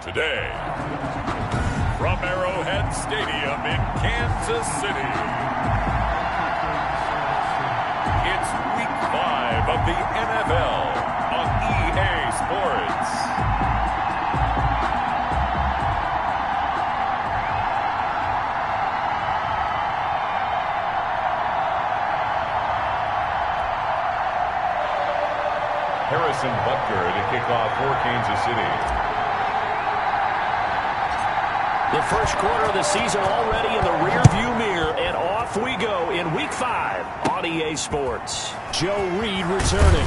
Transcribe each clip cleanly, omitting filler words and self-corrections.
today, from Arrowhead Stadium in Kansas City, it's Week 5 of the NFL on EA Sports. Harrison Butker to kick off for Kansas City. The first quarter of the season already in the rearview mirror, and off we go in Week 5 on EA Sports. Joe Reed returning.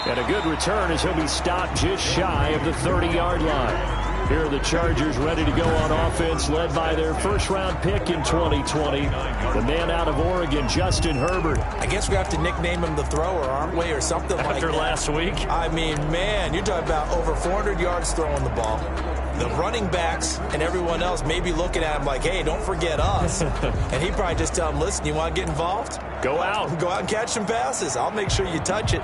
And a good return as he'll be stopped just shy of the 30-yard line. Here are the Chargers ready to go on offense, led by their first-round pick in 2020, the man out of Oregon, Justin Herbert. I guess we have to nickname him the thrower, aren't we, or something like that. After last week? I mean, man, you're talking about over 400 yards throwing the ball. The running backs and everyone else may be looking at him like, hey, don't forget us. And he probably just tell him, listen, you want to get involved? Go out. Go out and catch some passes. I'll make sure you touch it.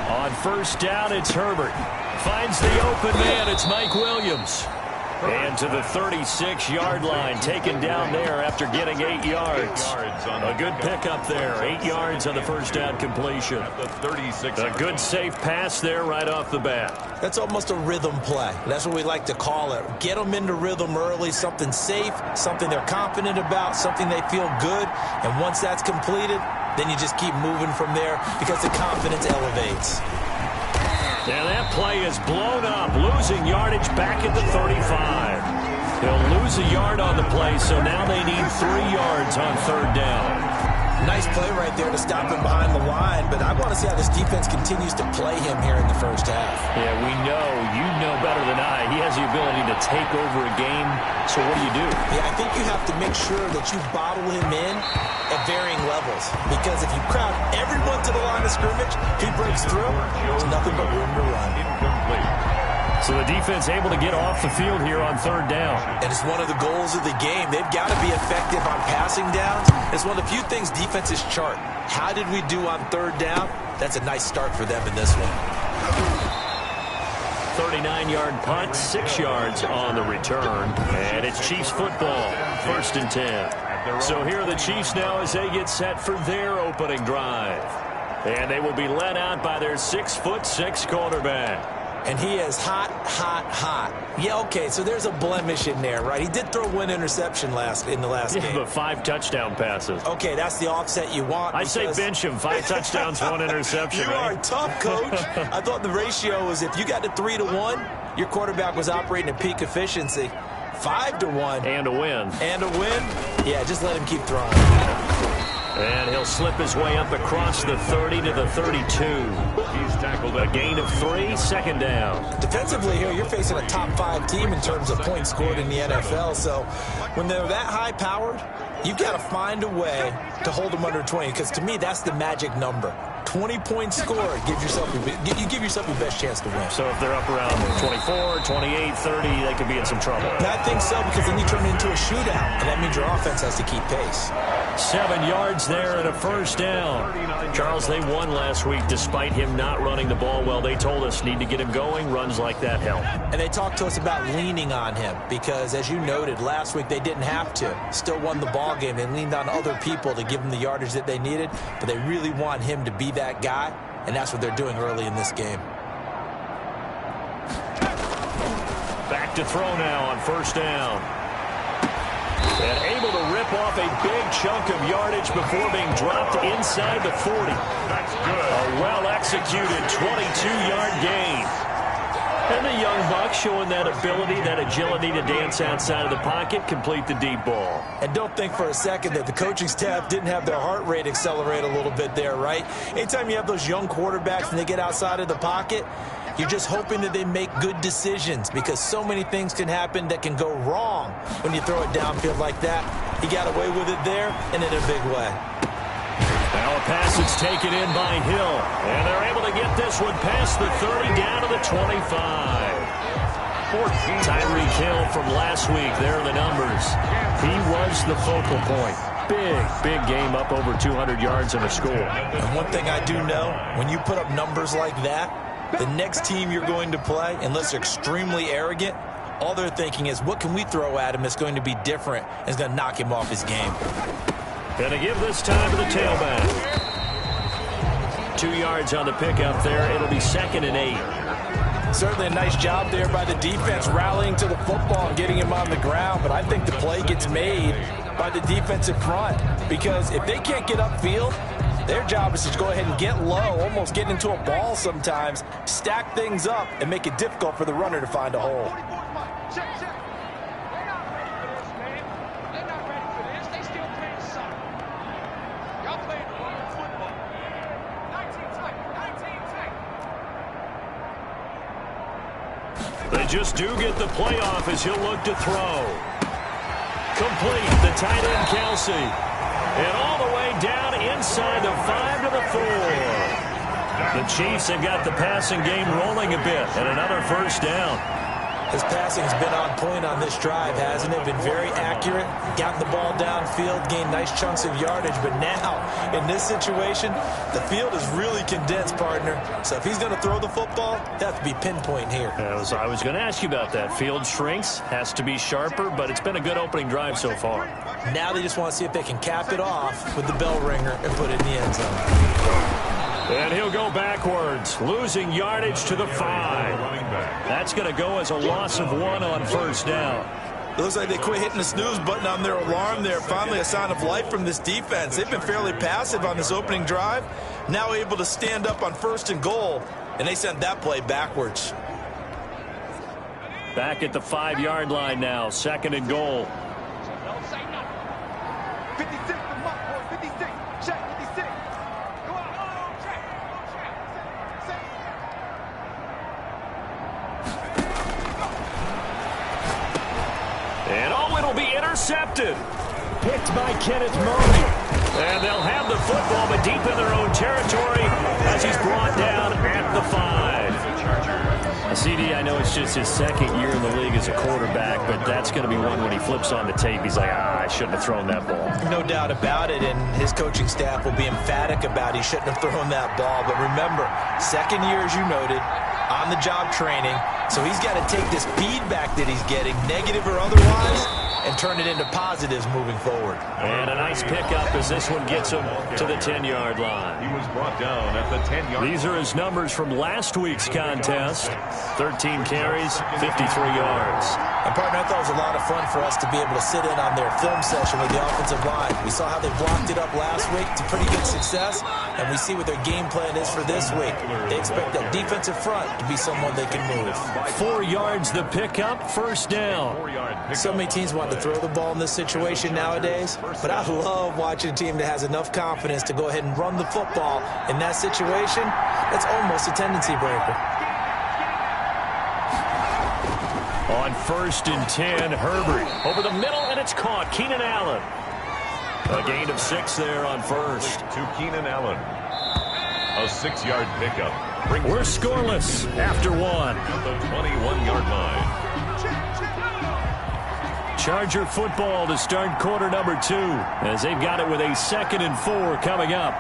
On first down, it's Herbert. Finds the open man. It's Mike Williams. And to the 36-yard line, taken down there after getting 8 yards. A good pickup there. 8 yards on the first down completion. A good safe pass there right off the bat. That's almost a rhythm play. That's what we like to call it. Get them into rhythm early, something safe, something they're confident about, something they feel good. And once that's completed, then you just keep moving from there because the confidence elevates. And that play is blown up, losing yardage back at the 35. He'll lose a yard on the play, so now they need 3 yards on third down. Nice play right there to stop him behind the line, but I want to see how this defense continues to play him here in the first half. Yeah, we know. You know better than I. He has the ability to take over a game, so what do? Yeah, I think you have to make sure that you bottle him in at varying levels, because if you crowd everyone to the line of scrimmage, if he breaks through, there's nothing but room to run. Incomplete. So the defense able to get off the field here on third down. And it's one of the goals of the game. They've got to be effective on passing downs. It's one of the few things defenses chart. How did we do on third down? That's a nice start for them in this one. 39-yard punt, 6 yards on the return. And it's Chiefs football, 1st and 10. So here are the Chiefs now as they get set for their opening drive. And they will be led out by their 6'6" quarterback. And he is hot, hot, hot. Yeah, okay, so there's a blemish in there, right? He did throw one interception in the last game. But 5 touchdown passes. Okay, that's the offset you want. I say bench him. 5 touchdowns, 1 interception. You are tough, coach. I thought the ratio was if you got to 3-1, your quarterback was operating at peak efficiency. 5-1. And a win. And a win? Yeah, just let him keep throwing. And he'll slip his way up across the 30 to the 32. He's tackled a gain of 3, 2nd down. Defensively here, you're facing a top 5 team in terms of points scored in the NFL. So when they're that high-powered, you've got to find a way to hold them under 20. Because to me, that's the magic number. 20 points scored, you give yourself your best chance to win. So if they're up around 24, 28, 30, they could be in some trouble. I think so, because then you turn it into a shootout, and that means your offense has to keep pace. 7 yards there and a first down. Charles, they won last week despite him not running the ball well. They told us need to get him going. Runs like that help. And they talked to us about leaning on him because, as you noted, last week they didn't have to. Still won the ball game. They leaned on other people to give them the yardage that they needed, but they really want him to be that guy, and that's what they're doing early in this game. Back to throw now on first down. And able to rip off a big chunk of yardage before being dropped inside the 40. That's good. A well-executed 22-yard gain. And the young buck showing that ability, that agility to dance outside of the pocket, complete the deep ball. And don't think for a second that the coaching staff didn't have their heart rate accelerate a little bit there, right? Anytime you have those young quarterbacks and they get outside of the pocket, you're just hoping that they make good decisions because so many things can happen that can go wrong when you throw it downfield like that. He got away with it there and in a big way. Now a pass is taken in by Hill. And they're able to get this one past the 30 down to the 25. Tyreek Hill from last week. There are the numbers. He was the focal point. Big game, up over 200 yards and a score. And one thing I do know, when you put up numbers like that, the next team you're going to play, unless they're extremely arrogant, all they're thinking is, what can we throw at him that's going to be different and is going to knock him off his game? Going to give this time to the tailback. 2 yards on the pickup there. It'll be 2nd and 8. Certainly a nice job there by the defense rallying to the football and getting him on the ground, but I think the play gets made by the defensive front, because if they can't get upfield, their job is to go ahead and get low, almost get into a ball sometimes, stack things up, and make it difficult for the runner to find a hole. They just do get the play off as he'll look to throw. Complete, the tight end Kelsey. And all the way down inside the 5 to the 4. The Chiefs have got the passing game rolling a bit, and another first down. His passing's been on point on this drive, hasn't it? Been very accurate, gotten the ball downfield, gained nice chunks of yardage. But now, in this situation, the field is really condensed, partner. So if he's going to throw the football, they have to be pinpoint here. I was going to ask you about that. Field shrinks, has to be sharper, but it's been a good opening drive so far. Now they just want to see if they can cap it off with the bell ringer and put it in the end zone. And he'll go backwards, losing yardage to the 5. That's going to go as a loss of 1 on first down. It looks like they quit hitting the snooze button on their alarm there. Finally a sign of life from this defense. They've been fairly passive on this opening drive. Now able to stand up on 1st and goal, and they sent that play backwards. Back at the 5-yard line now, 2nd and goal. Intercepted. Picked by Kenneth Murray. And they'll have the football, but deep in their own territory as he's brought down at the 5. CD, I know it's just his 2nd year in the league as a quarterback, but that's going to be one when he flips on the tape. He's like, I shouldn't have thrown that ball. No doubt about it, and his coaching staff will be emphatic about he shouldn't have thrown that ball. But remember, 2nd year, as you noted, on-the-job training, so he's got to take this feedback that he's getting, negative or otherwise, and turn it into positives moving forward. And a nice pickup as this one gets him to the 10-yard line. He was brought down at the 10-yard line. These are his numbers from last week's contest. 13 carries, 53 yards. And, partner, I thought it was a lot of fun for us to be able to sit in on their film session with the offensive line. We saw how they blocked it up last week to pretty good success, and we see what their game plan is for this week. They expect that defensive front to be someone they can move. 4 yards the pickup, first down. So many teams want to throw the ball in this situation nowadays, but I love watching a team that has enough confidence to go ahead and run the football in that situation. That's almost a tendency breaker. On 1st and 10, Herbert over the middle, and it's caught. Keenan Allen. A gain of 6 there on first. To Keenan Allen. A 6-yard pickup. We're scoreless after 1. At the 21-yard line. Charger football to start quarter number 2 as they've got it with a 2nd and 4 coming up.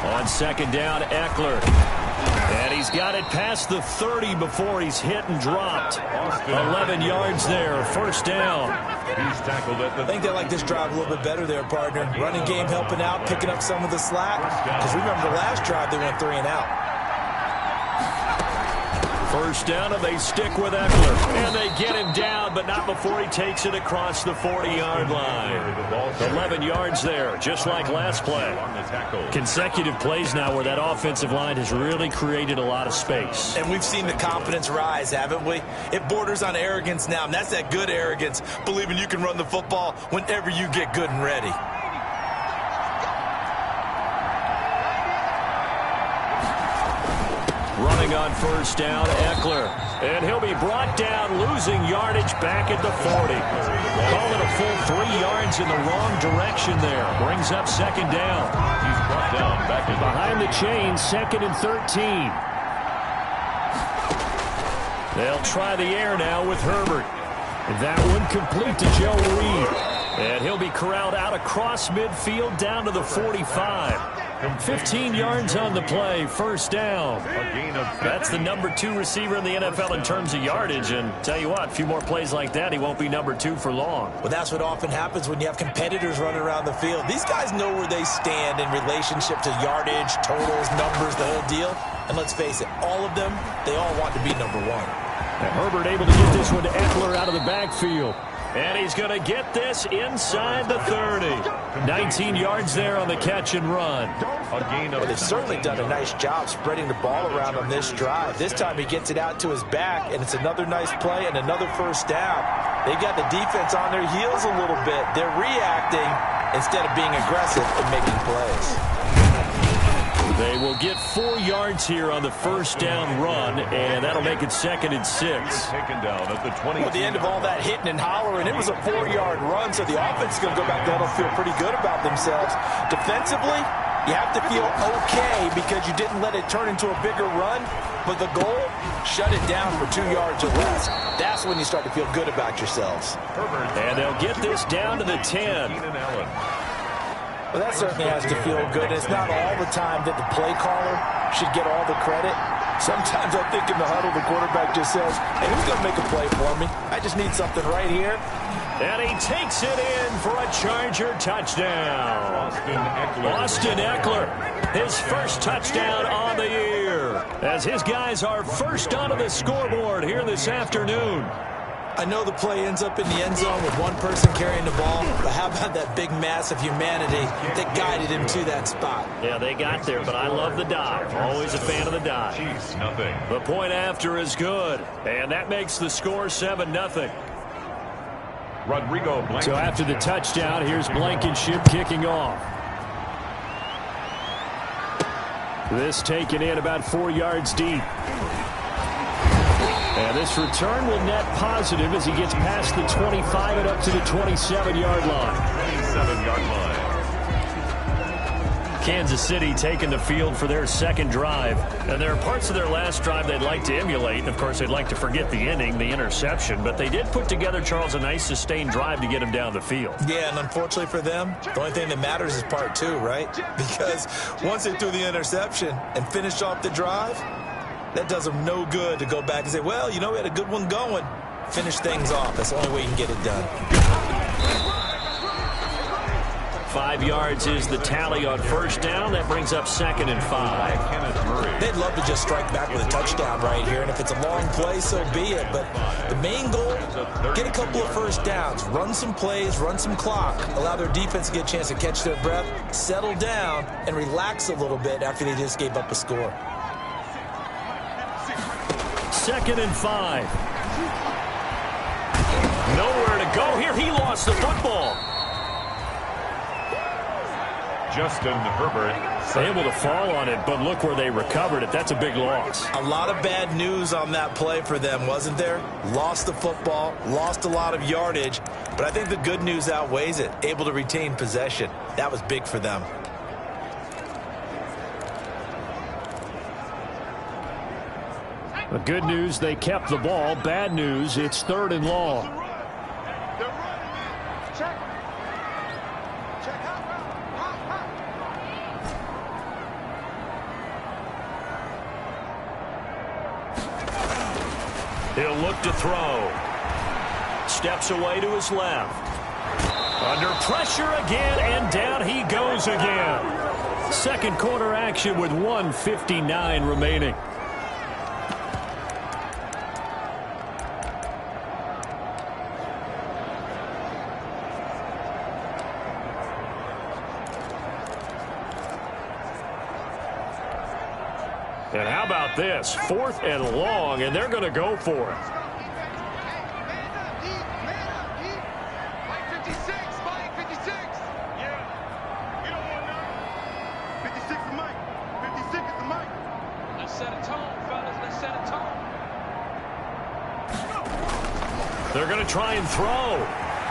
On 2nd down, Eckler. And he's got it past the 30 before he's hit and dropped. 11 yards there, first down. He's tackled at the... I think they like this drive a little bit better there, partner. Running game helping out, picking up some of the slack. Because remember the last drive, they went 3 and out. First down, and they stick with Eckler. And they get him down, but not before he takes it across the 40-yard line. 11 yards there, just like last play. Consecutive plays now where that offensive line has really created a lot of space. And we've seen the confidence rise, haven't we? It borders on arrogance now, and that's that good arrogance, believing you can run the football whenever you get good and ready. Running on first down, Eckler. And he'll be brought down, losing yardage back at the 40. Call it a full 3 yards in the wrong direction there. Brings up 2nd down. He's brought down back behind the chain, 2nd and 13. They'll try the air now with Herbert. And that one complete to Joe Reed. And he'll be corralled out across midfield down to the 45. 15 yards on the play, first down. That's the number 2 receiver in the NFL in terms of yardage. And tell you what, a few more plays like that, he won't be number 2 for long. Well, that's what often happens when you have competitors running around the field. These guys know where they stand in relationship to yardage, totals, numbers, the whole deal. And let's face it, all of them, they all want to be number 1. And Herbert able to get this one to Eckler out of the backfield. And he's going to get this inside the 30. 19 yards there on the catch and run. Well, they've certainly done a nice job spreading the ball around on this drive. This time he gets it out to his back, and it's another nice play and another first down. They've got the defense on their heels a little bit. They're reacting instead of being aggressive and making plays. They will get 4 yards here on the first down run, and that'll make it 2nd and 6. Taken down at the 20. At the end of all that hitting and hollering, it was a 4-yard run, so the offense is going to go back there and feel pretty good about themselves. Defensively, you have to feel okay because you didn't let it turn into a bigger run, but the goal, shut it down for 2 yards or less. That's when you start to feel good about yourselves. And they'll get this down to the 10. Well, that certainly has to feel good. It's not all the time that the play caller should get all the credit. Sometimes I think in the huddle, the quarterback just says, hey, who's going to make a play for me? I just need something right here. And he takes it in for a Charger touchdown. Austin Eckler, his first touchdown on the year, as his guys are first onto the scoreboard here this afternoon. I know the play ends up in the end zone with one person carrying the ball, but how about that big mass of humanity that guided him to that spot? Yeah, they got there, but I love the dive. Always a fan of the dive. The point after is good, and that makes the score 7-0. Rodrigo Blankenship. So after the touchdown, here's Blankenship kicking off. This taken in about 4 yards deep. And this return will net positive as he gets past the 25 and up to the 27-yard line. 27-yard line. Kansas City taking the field for their second drive. And there are parts of their last drive they'd like to emulate. And, of course, they'd like to forget the inning, the interception. But they did put together, Charles, a nice sustained drive to get him down the field. Yeah, and unfortunately for them, the only thing that matters is part 2, right? Because once they threw the interception and finished off the drive, that does them no good to go back and say, well, you know, we had a good one going. Finish things off. That's the only way you can get it done. 5 yards is the tally on first down. That brings up 2nd and 5. They'd love to just strike back with a touchdown right here, and if it's a long play, so be it. But the main goal, get a couple of first downs, run some plays, run some clock, allow their defense to get a chance to catch their breath, settle down, and relax a little bit after they just gave up a score. 2nd and 5. Nowhere to go here. He lost the football. Justin Herbert. Able to fall on it, but look where they recovered it. That's a big loss. A lot of bad news on that play for them, wasn't there? Lost the football, lost a lot of yardage, but I think the good news outweighs it. Able to retain possession. That was big for them. The good news, they kept the ball. Bad news, it's 3rd and long. He'll look to throw. Steps away to his left. Under pressure again, and down he goes again. Second quarter action with 1:59 remaining. And how about this? 4th and long, and they're going to go for it. They're going to try and throw.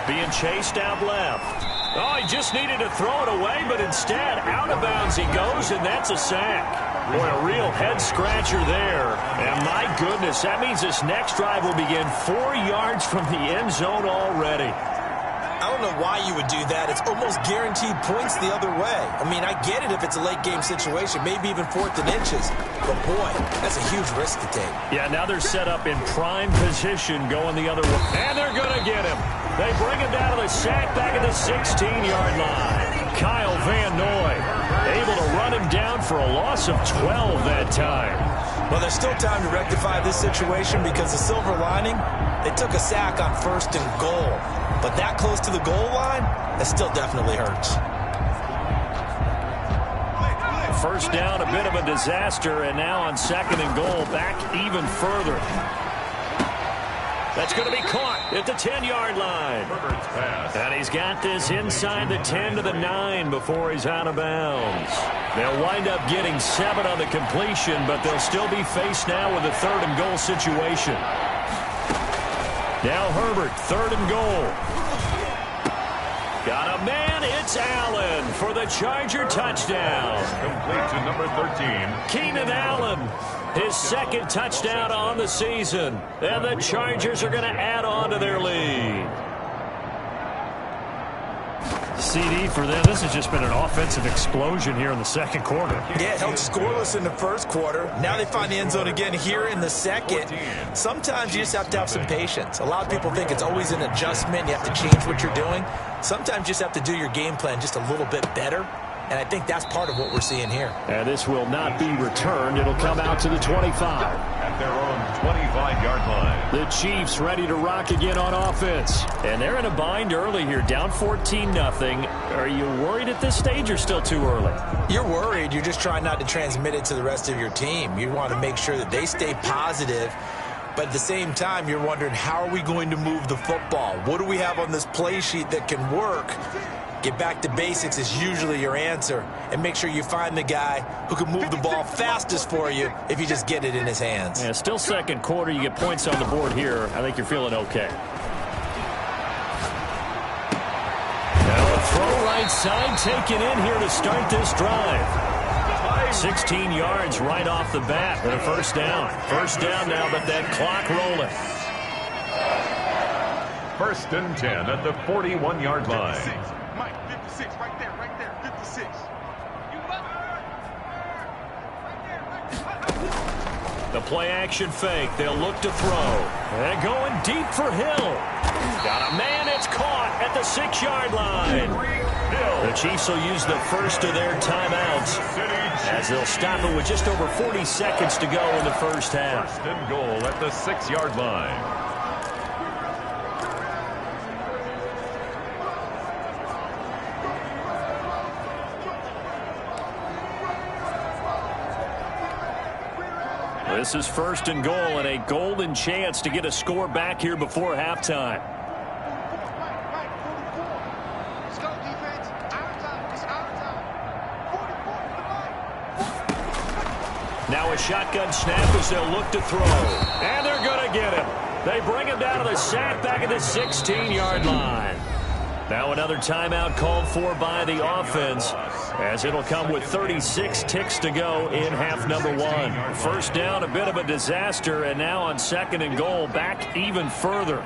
Being chased out left. Oh, he just needed to throw it away, but instead, out of bounds he goes, and that's a sack. Boy, a real head-scratcher there. And my goodness, that means this next drive will begin 4 yards from the end zone already. I don't know why you would do that. It's almost guaranteed points the other way. I mean, I get it if it's a late-game situation, maybe even 4th and inches. But, boy, that's a huge risk to take. Yeah, now they're set up in prime position going the other way. And they're going to get him. They bring him down to the sack back at the 16-yard line. Kyle Van Noy able to run him down for a loss of 12 that time. Well, there's still time to rectify this situation because the silver lining, they took a sack on 1st and goal. But that close to the goal line, that still definitely hurts. First down, a bit of a disaster, and now on 2nd and goal, back even further. That's going to be caught at the 10-yard line. And he's got this inside the 10 to the 9 before he's out of bounds. They'll wind up getting 7 on the completion, but they'll still be faced now with a 3rd and goal situation. Now Herbert, 3rd and goal. Got a man, it's Allen for the Charger touchdown. Complete to number 13. Keenan Allen, his 2nd touchdown on the season. And the Chargers are going to add on to their lead. CD for them. This has just been an offensive explosion here in the 2nd quarter. Yeah, it held scoreless in the 1st quarter. Now they find the end zone again here in the 2nd. Sometimes you just have to have some patience. A lot of people think it's always an adjustment. You have to change what you're doing. Sometimes you just have to do your game plan just a little bit better. And I think that's part of what we're seeing here. And this will not be returned. It'll come out to the 25. At their own 25-yard line. The Chiefs ready to rock again on offense. And they're in a bind early here, down 14-0. Are you worried at this stage or still too early? You're worried. You're just trying not to transmit it to the rest of your team. You want to make sure that they stay positive. But at the same time, you're wondering, how are we going to move the football? What do we have on this play sheet that can work? Get back to basics is usually your answer. And make sure you find the guy who can move the ball fastest for you if you just get it in his hands. Yeah, still 2nd quarter. You get points on the board here. I think you're feeling okay. Now a throw right side taken in here to start this drive. 16 yards right off the bat and a 1st down. 1st down now, but that clock rolling. 1st and 10 at the 41-yard line. Mike, 56, right there, 56. The play action fake. They'll look to throw. And going deep for Hill. Got a man, it's caught at the 6-yard line. The Chiefs will use the first of their timeouts as they'll stop it with just over 40 seconds to go in the 1st half. 1st and goal at the 6-yard line. This is 1st and goal and a golden chance to get a score back here before halftime. Let's go, defense. Our time. It's our time. 44. Now a shotgun snap as they'll look to throw. And they're going to get him. They bring him down to the sack back at the 16-yard line. Now another timeout called for by the offense, as it'll come with 36 ticks to go in half number 1. 1st down, a bit of a disaster, and now on 2nd and goal, back even further.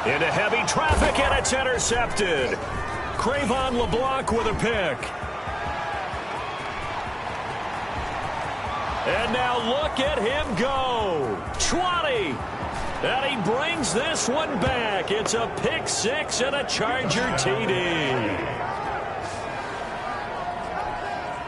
Into heavy traffic, and it's intercepted. Cravon LeBlanc with a pick. And now look at him go. 20. And he brings this one back. It's a pick 6 and a Charger TD.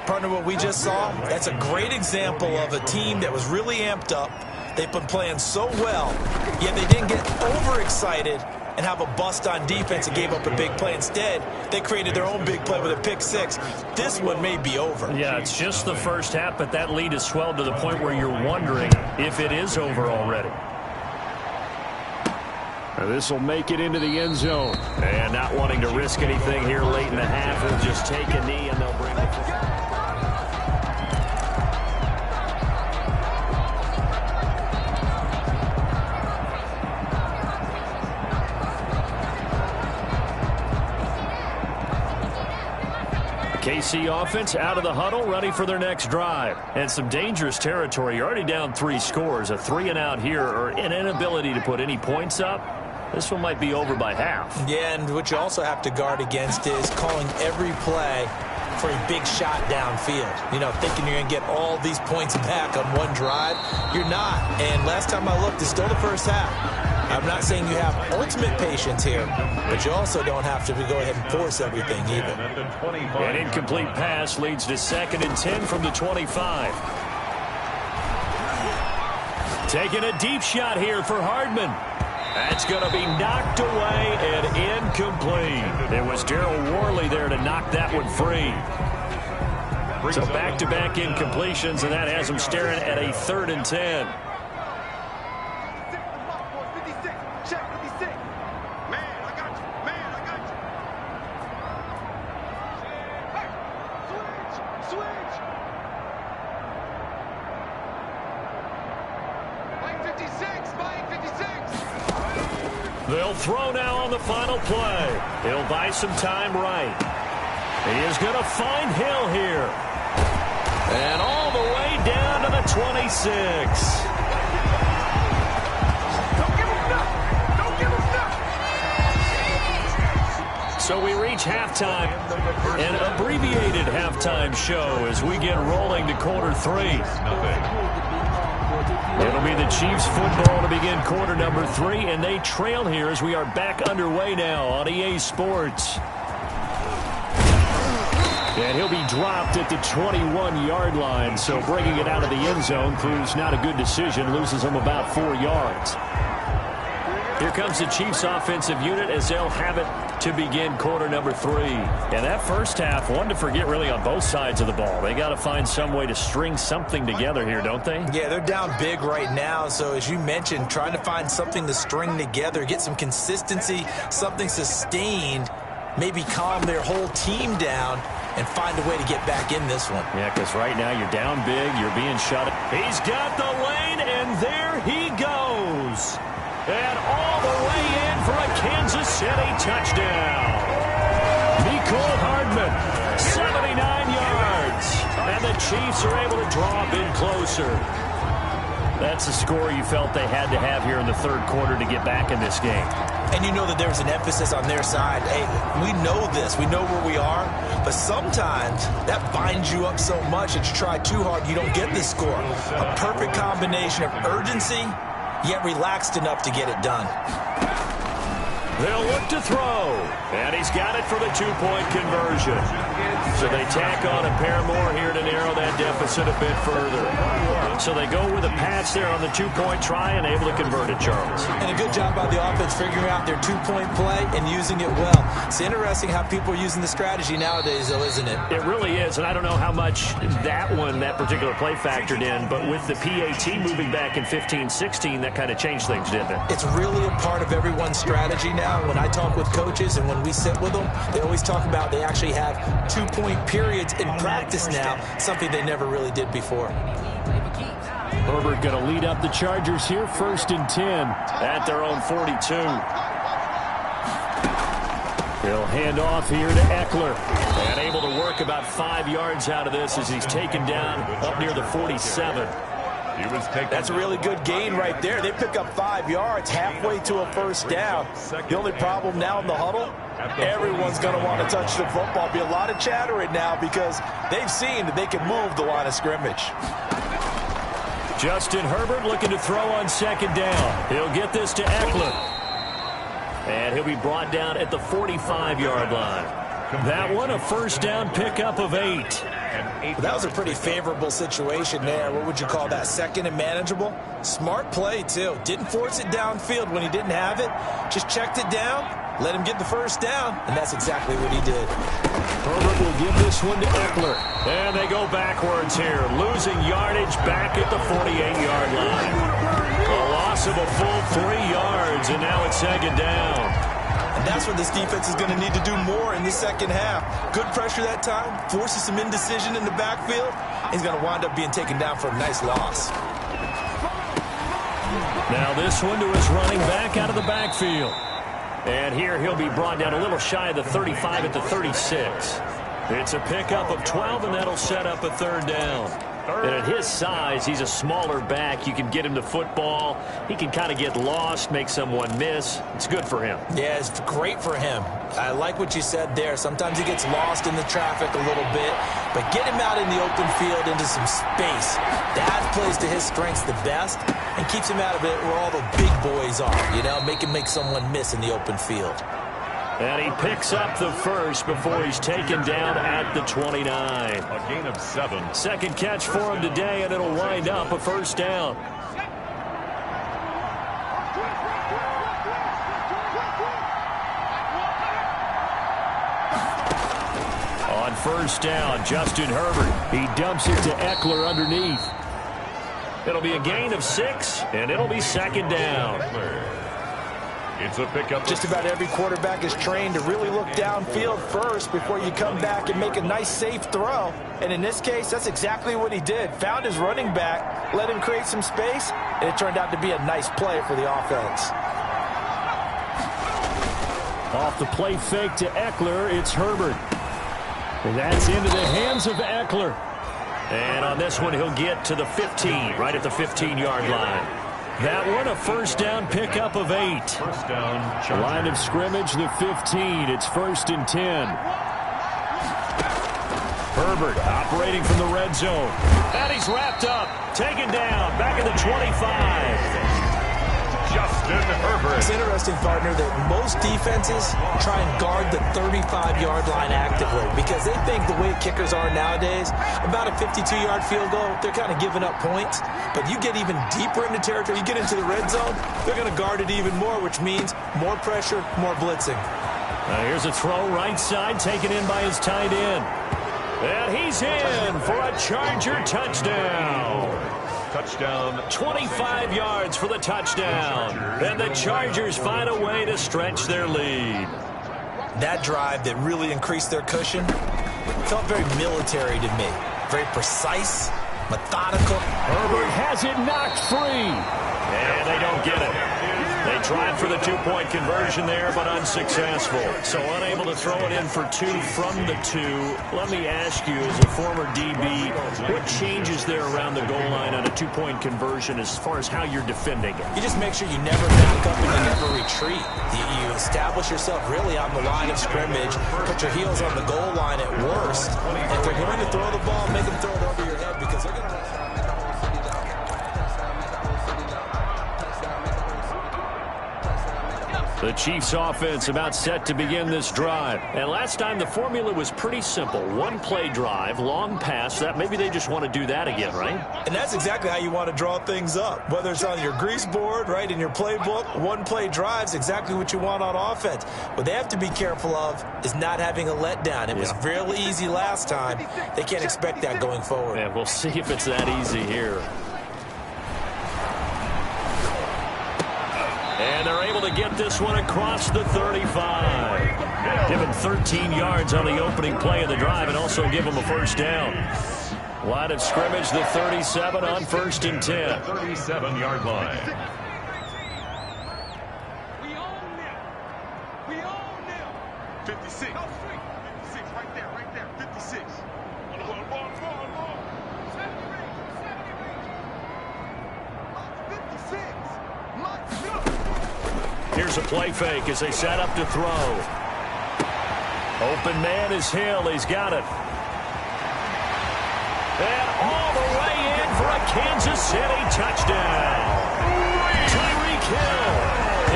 Partner, what we just saw, that's a great example of a team that was really amped up. They've been playing so well, yet they didn't get overexcited and have a bust on defense and gave up a big play. Instead, they created their own big play with a pick 6. This one may be over. Yeah, it's just the 1st half, but that lead has swelled to the point where you're wondering if it is over already. This will make it into the end zone. And not wanting to risk anything here late in the half, they'll just take a knee and they'll bring it. KC offense out of the huddle, ready for their next drive. And some dangerous territory. You're already down 3 scores. A 3-and-out here, or an inability to put any points up. This one might be over by half. Yeah, and what you also have to guard against is calling every play for a big shot downfield. You know, thinking you're going to get all these points back on one drive. You're not. And last time I looked, it's still the first half. I'm not saying you have ultimate patience here, but you also don't have to go ahead and force everything either. An incomplete pass leads to 2nd and 10 from the 25. Taking a deep shot here for Hardman. That's going to be knocked away and incomplete. It was Darryl Worley there to knock that one free. So back-to-back incompletions, and that has him staring at a 3rd and 10. They'll throw now on the final play. He'll buy some time right. He is going to find Hill here. And all the way down to the 26. Don't give him nothing. Don't give him nothing. So we reach halftime, an abbreviated halftime show as we get rolling to quarter 3. It'll be the Chiefs football to begin quarter number 3, and they trail here as we are back underway now on EA Sports. And he'll be dropped at the 21-yard line, so bringing it out of the end zone proves not a good decision, loses him about 4 yards. Here comes the Chiefs offensive unit as they'll have it to begin quarter number 3. And that first half, one to forget really on both sides of the ball. They got to find some way to string something together here, don't they? Yeah, they're down big right now. So as you mentioned, trying to find something to string together, get some consistency, something sustained, maybe calm their whole team down and find a way to get back in this one. Yeah, because right now you're down big, you're being shut. He's got the lane, and there he goes. And all the way in for a Kansas City touchdown. Mecole Hardman, 79 yards. And the Chiefs are able to draw a bit closer. That's the score you felt they had to have here in the 3rd quarter to get back in this game. And you know that there's an emphasis on their side. Hey, we know this. We know where we are. But sometimes that binds you up so much that you try too hard, you don't get this score. A perfect combination of urgency, yet relaxed enough to get it done. They'll look to throw, and he's got it for the 2-point conversion. So they tack on a pair more here to narrow that deficit a bit further. So they go with a pass there on the 2-point try and able to convert it, Charles. And a good job by the offense figuring out their 2-point play and using it well. It's interesting how people are using the strategy nowadays, though, isn't it? It really is, and I don't know how much that particular play factored in, but with the PAT moving back in 15-16, that kind of changed things, didn't it? It's really a part of everyone's strategy now. When I talk with coaches and when we sit with them, they always talk about they actually have 2-point periods in practice now, something they never really did before. Herbert going to lead up the Chargers here, 1st and 10 at their own 42. He'll hand off here to Eckler. And able to work about 5 yards out of this as he's taken down up near the 47. That's a really good gain right there. They pick up 5 yards halfway to a 1st down. The only problem now in the huddle, everyone's going to want to touch the football. Be a lot of chattering now because they've seen that they can move the line of scrimmage. Justin Herbert looking to throw on 2nd down. He'll get this to Eckler. And he'll be brought down at the 45-yard line. That one, a 1st down pickup of 8. That was a pretty favorable situation there. What would you call that? 2nd and manageable? Smart play, too. Didn't force it downfield when he didn't have it. Just checked it down, let him get the 1st down, and that's exactly what he did. Herbert will give this one to Eckler. And they go backwards here, losing yardage back at the 48-yard line. A loss of a full 3 yards, and now it's 2nd down. And that's what this defense is going to need to do more in the 2nd half. Good pressure that time, forces some indecision in the backfield. He's going to wind up being taken down for a nice loss. Now this one to his running back out of the backfield. And here he'll be brought down a little shy of the 35 at the 36. It's a pickup of 12, and that'll set up a third down. And at his size, he's a smaller back. You can get him to football. He can kind of get lost, make someone miss. It's good for him. Yeah, it's great for him. I like what you said there. Sometimes he gets lost in the traffic a little bit, but get him out in the open field into some space. That plays to his strengths the best and keeps him out of it where all the big boys are, you know, make him make someone miss in the open field. And he picks up the first before he's taken down at the 29. A gain of 7. Second catch for him today, and it'll wind up a first down. On first down, Justin Herbert. He dumps it to Eckler underneath. It'll be a gain of 6, and it'll be second down. It's a pickup. Just about every quarterback is trained to really look downfield first before you come back and make a nice, safe throw. And in this case, that's exactly what he did. Found his running back, let him create some space, and it turned out to be a nice play for the offense. Off the play fake to Eckler, it's Herbert. And that's into the hands of Eckler. And on this one, he'll get to the 15, right at the 15-yard line. That one, a first down pickup of 8. First down. Line of scrimmage, the 15. It's 1st and 10. Herbert operating from the red zone. And he's wrapped up. Taken down. Back at the 25. Justin Herbert. It's interesting, partner, that most defenses try and guard the 35-yard line actively because they think the way kickers are nowadays, about a 52-yard field goal, they're kind of giving up points. But you get even deeper into territory, you get into the red zone, they're going to guard it even more, which means more pressure, more blitzing. Here's a throw right side, taken in by his tight end. And he's in for a Charger touchdown. Touchdown. 25 yards for the touchdown. And the Chargers find a way to stretch their lead. That drive that really increased their cushion felt very military to me. Very precise, methodical. Herbert has it knocked free. And they don't get it. They tried for the 2-point conversion there, but unsuccessful. So unable to throw it in for 2 from the 2. Let me ask you, as a former DB, what changes there around the goal line on a 2-point conversion as far as how you're defending it? You just make sure you never back up and you never retreat. You establish yourself really on the line of scrimmage, put your heels on the goal line at worst. And if they're going to throw the ball, make them throw it over your head because they're going to... The Chiefs offense about set to begin this drive. And last time the formula was pretty simple. 1-play drive, long pass. That maybe they just want to do that again, right? And that's exactly how you want to draw things up. Whether it's on your grease board, right, in your playbook, 1-play drive's exactly what you want on offense. What they have to be careful of is not having a letdown. It was real easy last time. They can't expect that going forward. Yeah, we'll see if it's that easy here. And they're able to get this one across the 35. Give him 13 yards on the opening play of the drive and also give him a first down. Line of scrimmage, the 37 on 1st and 10. 37-yard line. We own them. We own them. 56. 56 right there, 56. Ball. 56. Here's a play fake as they set up to throw. Open man is Hill. He's got it. And all the way in for a Kansas City touchdown. Tyreek Hill,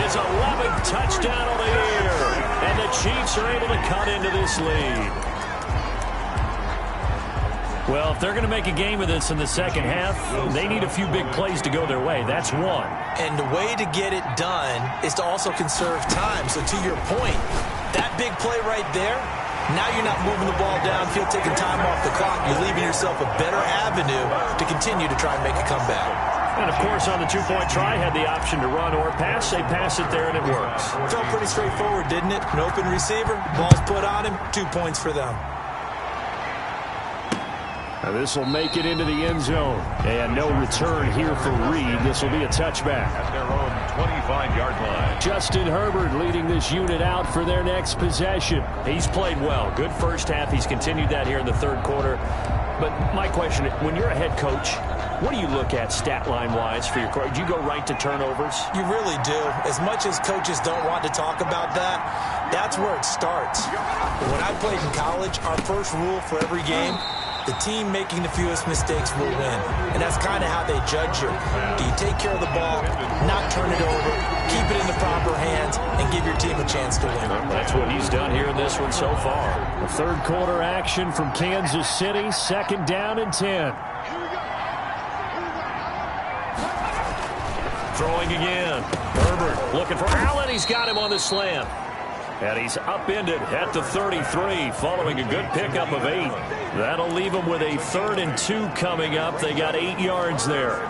his 11th touchdown of the year. And the Chiefs are able to cut into this lead. Well, if they're going to make a game of this in the second half, they need a few big plays to go their way. That's one. And the way to get it done is to also conserve time. So to your point, that big play right there, now you're not moving the ball downfield, taking time off the clock. You're leaving yourself a better avenue to continue to try and make a comeback. And, of course, on the 2-point try, had the option to run or pass. They pass it there, and it works. Felt pretty straightforward, didn't it? An open receiver, ball's put on him, 2 points for them. Now this will make it into the end zone. And no return here for Reed. This will be a touchback. At their own 25-yard line. Justin Herbert leading this unit out for their next possession. He's played well. Good first half. He's continued that here in the third quarter. But my question, when you're a head coach, what do you look at stat line-wise for your coach? Do you go right to turnovers? You really do. As much as coaches don't want to talk about that, that's where it starts. When I played in college, our first rule for every game, the team making the fewest mistakes will win. And that's kind of how they judge you. Do you take care of the ball, not turn it over, keep it in the proper hands, and give your team a chance to win? That's what he's done here in this one so far. The third quarter action from Kansas City, 2nd down and 10. Throwing again. Herbert looking for Allen. He's got him on the slam. And he's upended at the 33 following a good pickup of 8. That'll leave him with a 3rd and 2 coming up. They got 8 yards there.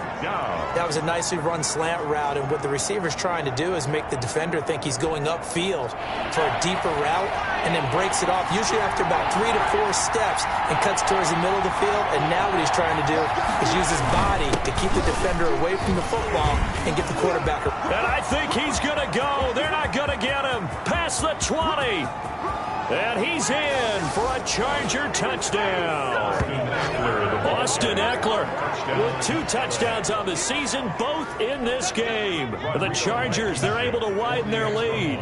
That was a nicely run slant route, and what the receiver's trying to do is make the defender think he's going upfield for a deeper route and then breaks it off, usually after about 3 to 4 steps, and cuts towards the middle of the field. And now what he's trying to do is use his body to keep the defender away from the football and get the quarterback. And I think he's going to go. They're not going to get him. Past the 20. And he's in for a Charger touchdown. Austin Eckler with 2 touchdowns on the season, both in this game. The Chargers, they're able to widen their lead.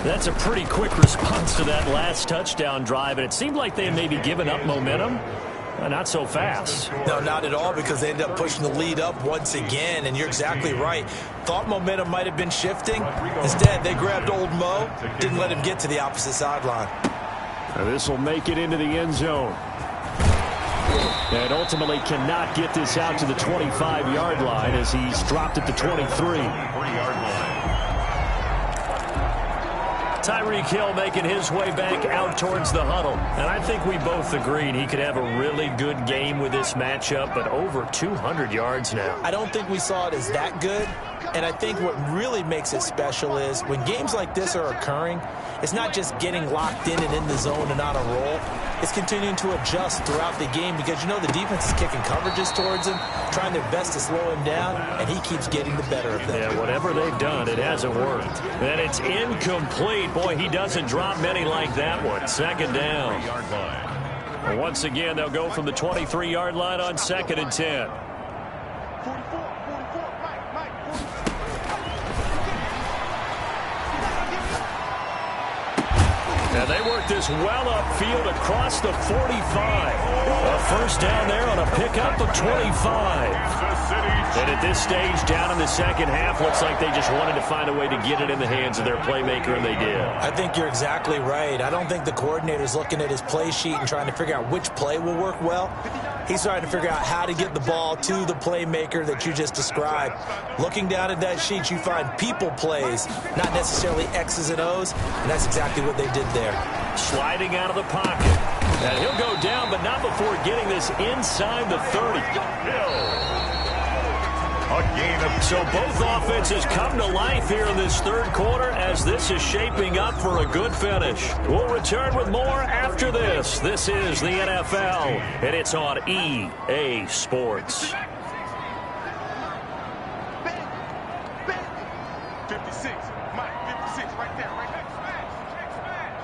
That's a pretty quick response to that last touchdown drive, and it seemed like they had maybe given up momentum. Not so fast. No, not at all, because they ended up pushing the lead up once again, and you're exactly right. Thought momentum might have been shifting. Instead, they grabbed old Mo, didn't let him get to the opposite sideline. This will make it into the end zone. And ultimately cannot get this out to the 25-yard line as he's dropped at the 23. Tyreek Hill making his way back out towards the huddle. And I think we both agreed he could have a really good game with this matchup, but over 200 yards now. I don't think we saw it as that good. And I think what really makes it special is when games like this are occurring, it's not just getting locked in and in the zone and on a roll. It's continuing to adjust throughout the game because, you know, the defense is kicking coverages towards him, trying their best to slow him down, and he keeps getting the better of them. Yeah, whatever they've done, it hasn't worked. And it's incomplete. Boy, he doesn't drop many like that one. 2nd down. And once again, they'll go from the 23-yard line on 2nd and 10. And they work this well upfield across the 45. A first down there on a pickup of 25. And at this stage, down in the second half, looks like they just wanted to find a way to get it in the hands of their playmaker, and they did. I think you're exactly right. I don't think the coordinator's looking at his play sheet and trying to figure out which play will work well. He's trying to figure out how to get the ball to the playmaker that you just described. Looking down at that sheet, you find people plays, not necessarily X's and O's, and that's exactly what they did there. Sliding out of the pocket. And he'll go down, but not before getting this inside the 30. So both offenses come to life here in this third quarter as this is shaping up for a good finish. We'll return with more after this. This is the NFL, and it's on EA Sports. 56, Mike, 56, right there, right there. 56.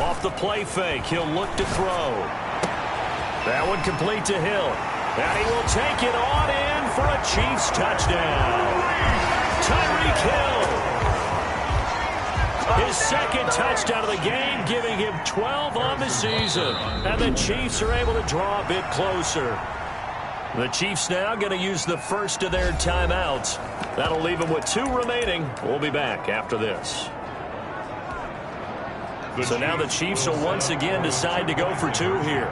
Off the play fake, he'll look to throw. That one complete to Hill. And he will take it on in for a Chiefs touchdown. Tyreek Hill. His 2nd touchdown of the game, giving him 12 on the season. And the Chiefs are able to draw a bit closer. The Chiefs now going to use the first of their timeouts. That'll leave them with 2 remaining. We'll be back after this. So now the Chiefs will once again decide to go for 2 here.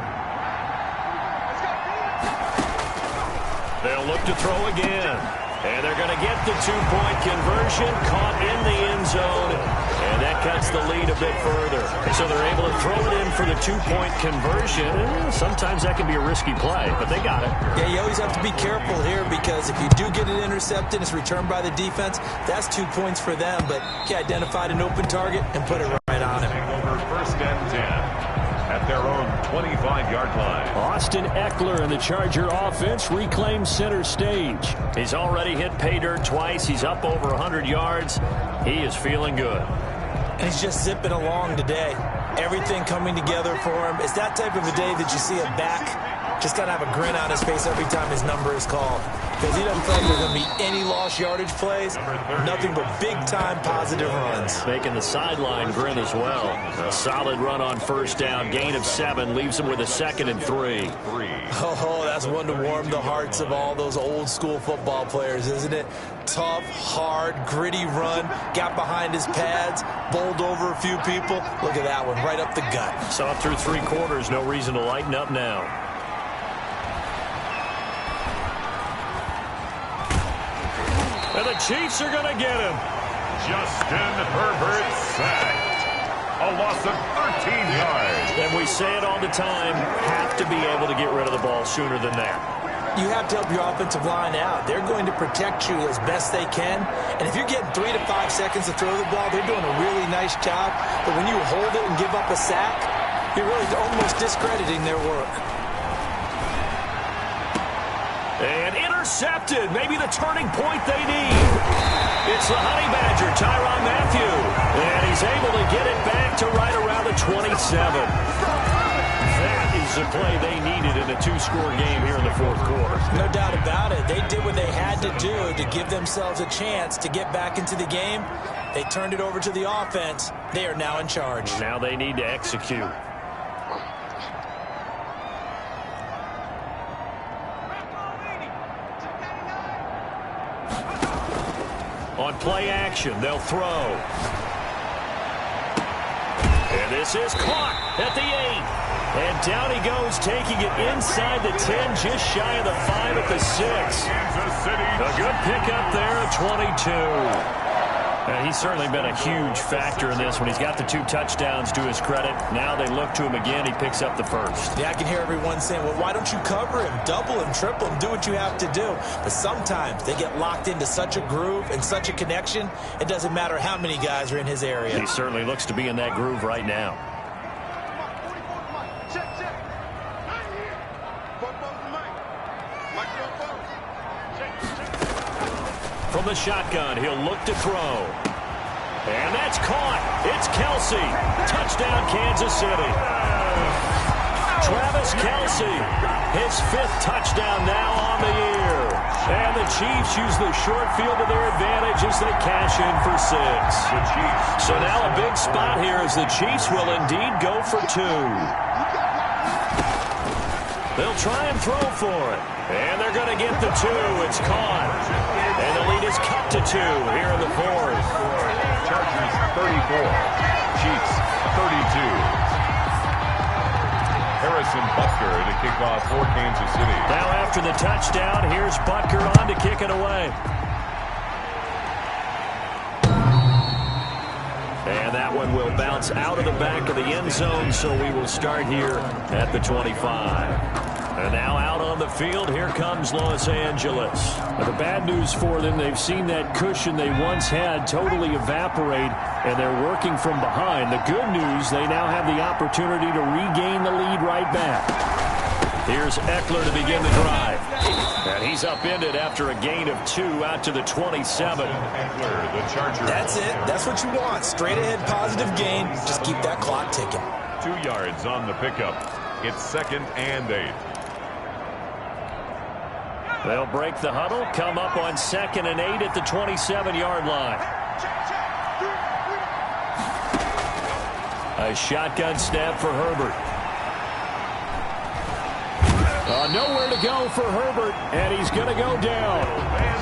They'll look to throw again. And they're going to get the 2-point conversion, caught in the end zone. And that cuts the lead a bit further. So they're able to throw it in for the 2-point conversion. Sometimes that can be a risky play, but they got it. Yeah, you always have to be careful here because if you do get it intercepted, it's returned by the defense. That's 2 points for them, but he identified an open target and put it right on him. Over 1st and 10. at their own 25-yard line. Austin Eckler and the Charger offense reclaims center stage. He's already hit pay dirt twice. He's up over 100 yards. He is feeling good. And he's just zipping along today. Everything coming together for him. It's that type of a day that you see a back just got to have a grin on his face every time his number is called. Because he doesn't feel like there's going to be any lost yardage plays. Nothing but big-time positive runs. Making the sideline grin as well. A solid run on first down. Gain of 7 leaves him with a 2nd and 3. Oh, that's one to warm the hearts of all those old-school football players, isn't it? Tough, hard, gritty run. Got behind his pads. Bowled over a few people. Look at that one, right up the gut. Saw through 3 quarters. No reason to lighten up now. And the Chiefs are going to get him. Justin Herbert sacked. A loss of 13 yards. And we say it all the time, have to be able to get rid of the ball sooner than that. You have to help your offensive line out. They're going to protect you as best they can. And if you're getting 3 to 5 seconds to throw the ball, they're doing a really nice job. But when you hold it and give up a sack, you're really almost discrediting their work. And intercepted. Maybe the turning point they need. It's the Honey Badger, Tyrann Mathieu. And he's able to get it back to right around the 27. That is the play they needed in a 2-score game here in the 4th quarter. No doubt about it. They did what they had to do to give themselves a chance to get back into the game. They turned it over to the offense. They are now in charge. Now they need to execute. On play action, they'll throw. And this is caught at the 8. And down he goes, taking it inside the 10, just shy of the 5 at the 6. A good pickup there at 22. And he's certainly been a huge factor in this when he's got the 2 touchdowns to his credit. Now they look to him again. He picks up the 1st. Yeah, I can hear everyone saying, well, why don't you cover him? Double him, triple him, do what you have to do. But sometimes they get locked into such a groove and such a connection, it doesn't matter how many guys are in his area. He certainly looks to be in that groove right now. From the shotgun, he'll look to throw. And that's caught. It's Kelsey. Touchdown, Kansas City. Travis Kelsey, his 5th touchdown now on the year. And the Chiefs use the short field to their advantage as they cash in for 6. So now a big spot here as the Chiefs will indeed go for 2. They'll try and throw for it. And they're going to get the 2. It's caught. And the lead is cut to 2 here in the 4th. Chargers 34. Chiefs 32. Harrison Butker to kick off for Kansas City. Now after the touchdown, here's Butker on to kick it away. And that one will bounce out of the back of the end zone, so we will start here at the 25. And now out on the field, here comes Los Angeles. Now, the bad news for them, they've seen that cushion they once had totally evaporate, and they're working from behind. The good news, they now have the opportunity to regain the lead right back. Here's Eckler to begin the drive. And he's upended after a gain of 2 out to the 27. Eckler, the Chargers. That's it. That's what you want. Straight ahead positive gain. Just keep that clock ticking. 2 yards on the pickup. It's 2nd and 8. They'll break the huddle, come up on 2nd and 8 at the 27-yard line. A shotgun snap for Herbert. Nowhere to go for Herbert, and he's going to go down.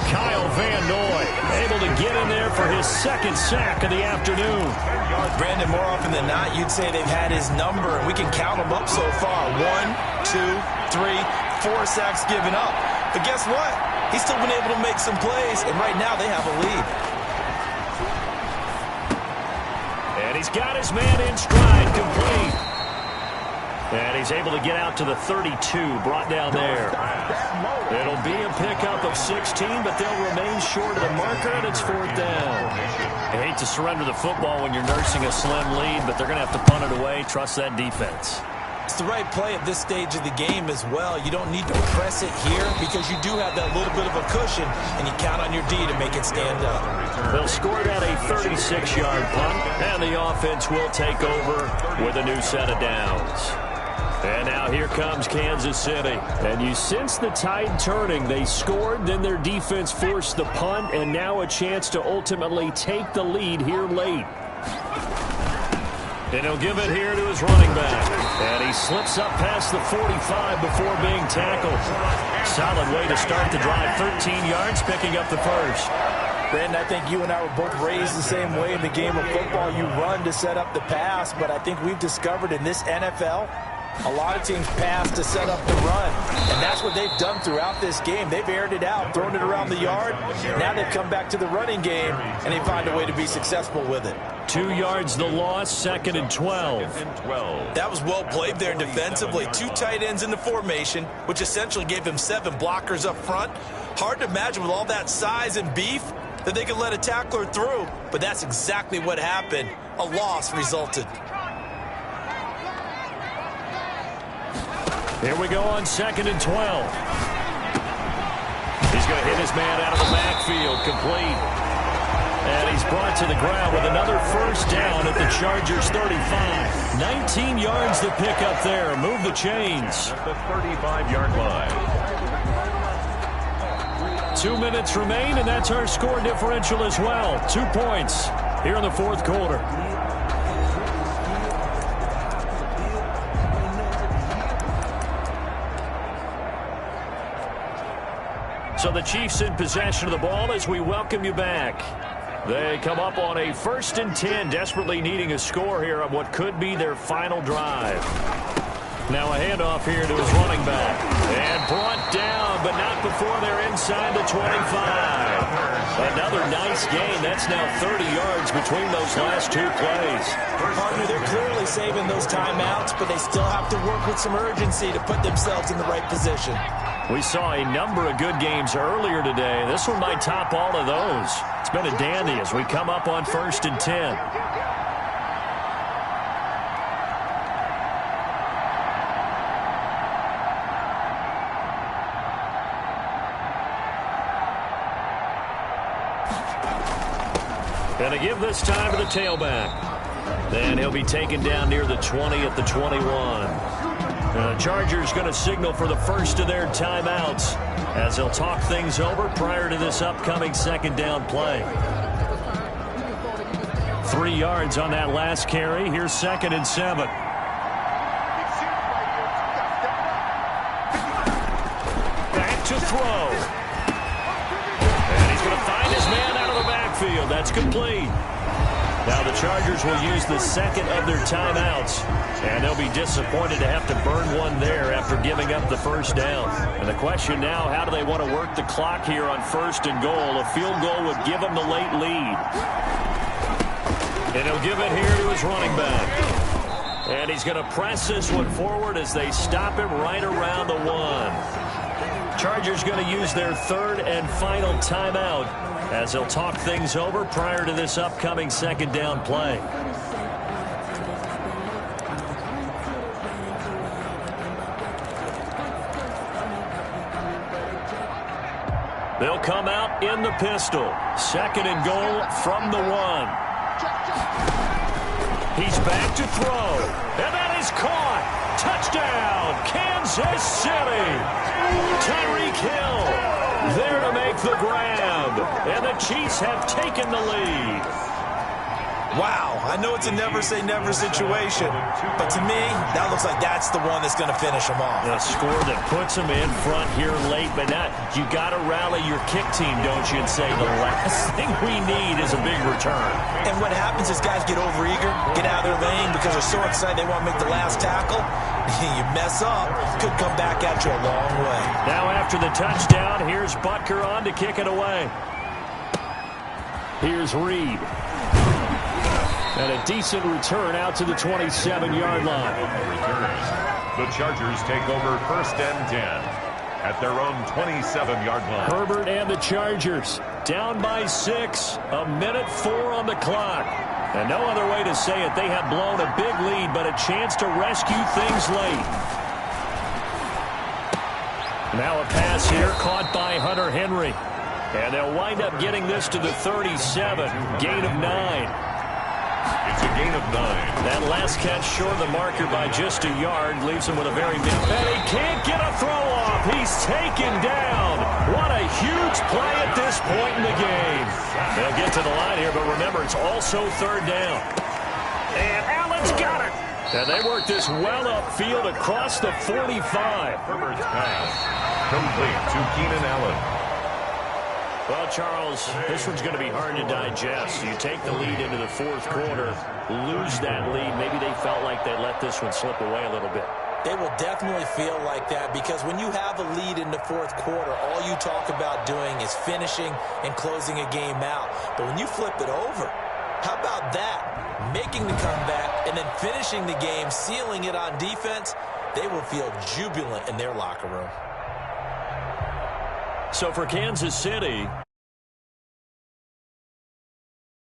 Kyle Van Noy able to get in there for his 2nd sack of the afternoon. Brandon, more often than not, you'd say they've had his number, and we can count them up so far. 1, 2, 3, 4 sacks given up. But guess what? He's still been able to make some plays, and right now they have a lead. And he's got his man in stride, complete. And he's able to get out to the 32, brought down there. It'll be a pickup of 16, but they'll remain short of the marker, and it's 4th down. I hate to surrender the football when you're nursing a slim lead, but they're going to have to punt it away. Trust that defense. It's the right play at this stage of the game as well. You don't need to press it here because you do have that little bit of a cushion, and you count on your D to make it stand up. They'll score that a 36-yard punt, and the offense will take over with a new set of downs. And now here comes Kansas City. And you sense the tide turning. They scored, then their defense forced the punt, and now a chance to ultimately take the lead here late. And he'll give it here to his running back. And he slips up past the 45 before being tackled. Solid way to start the drive. 13 yards, picking up the first. Brandon, I think you and I were both raised the same way in the game of football. You run to set up the pass, but I think we've discovered in this NFL, a lot of teams pass to set up the run, and that's what they've done throughout this game. They've aired it out, thrown it around the yard. Now they've come back to the running game, and they find a way to be successful with it. 2 yards the loss, 2nd and 12. That was well played there defensively. 2 tight ends in the formation, which essentially gave them 7 blockers up front. Hard to imagine with all that size and beef that they could let a tackler through, but that's exactly what happened. A loss resulted. Here we go on 2nd and 12. He's going to hit his man out of the backfield, complete. And he's brought to the ground with another first down at the Chargers' 35. 19 yards to pick up there. Move the chains. At the 35-yard line. 2 minutes remain, and that's our score differential as well. 2 points here in the fourth quarter. So the Chiefs in possession of the ball as we welcome you back. They come up on a 1st and 10, desperately needing a score here on what could be their final drive. Now a handoff here to his running back. And brought down, but not before they're inside the 25. Another nice gain. That's now 30 yards between those last 2 plays. Partner, they're clearly saving those timeouts, but they still have to work with some urgency to put themselves in the right position. We saw a number of good games earlier today. This one might top all of those. It's been a dandy as we come up on 1st and 10. And a give this time to the tailback. Then he'll be taken down near the 20 at the 21. The Chargers going to signal for the first of their timeouts as they'll talk things over prior to this upcoming 2nd down play. 3 yards on that last carry. Here's 2nd and 7. Back to throw. And he's going to find his man out of the backfield. That's complete. Now the Chargers will use the 2nd of their timeouts, and they'll be disappointed to have to burn one there after giving up the first down. And the question now, how do they want to work the clock here on 1st and goal? A field goal would give them the late lead. And he'll give it here to his running back. And he's going to press this one forward as they stop him right around the 1. Chargers going to use their 3rd and final timeout as they'll talk things over prior to this upcoming 2nd down play. They'll come out in the pistol. 2nd and goal from the 1. He's back to throw. And that is caught. Touchdown, Kansas City. Tyreek Hill there to make the grab. And the Chiefs have taken the lead. Wow, I know it's a never-say-never situation, but to me, that looks like that's the one that's going to finish them off. A score that puts them in front here late, but not. You got to rally your kick team, don't you, and say the last thing we need is a big return. And what happens is guys get overeager, get out of their lane because they're so excited they want to make the last tackle. You mess up, could come back at you a long way. Now after the touchdown, here's Butker on to kick it away. Here's Reed. And a decent return out to the 27-yard line. The Chargers take over 1st and 10 at their own 27-yard line. Herbert and the Chargers down by 6. 1:04 on the clock. And no other way to say it. They have blown a big lead, but a chance to rescue things late. Now a pass here caught by Hunter Henry. And they'll wind up getting this to the 37. Gain of 9. It's a gain of 9. That last catch short of the marker by just a yard leaves him with a very big. And he can't get a throw off. He's taken down. What a huge play at this point in the game. They'll get to the line here, but remember, it's also third down. And Allen's got it. And they work this well upfield across the 45. Herbert's pass complete to Keenan Allen. Well, Charles, this one's going to be hard to digest. You take the lead into the fourth quarter, lose that lead. Maybe they felt like they let this one slip away a little bit. They will definitely feel like that because when you have a lead in the fourth quarter, all you talk about doing is finishing and closing a game out. But when you flip it over, how about that? Making the comeback and then finishing the game, sealing it on defense, they will feel jubilant in their locker room. So for Kansas City,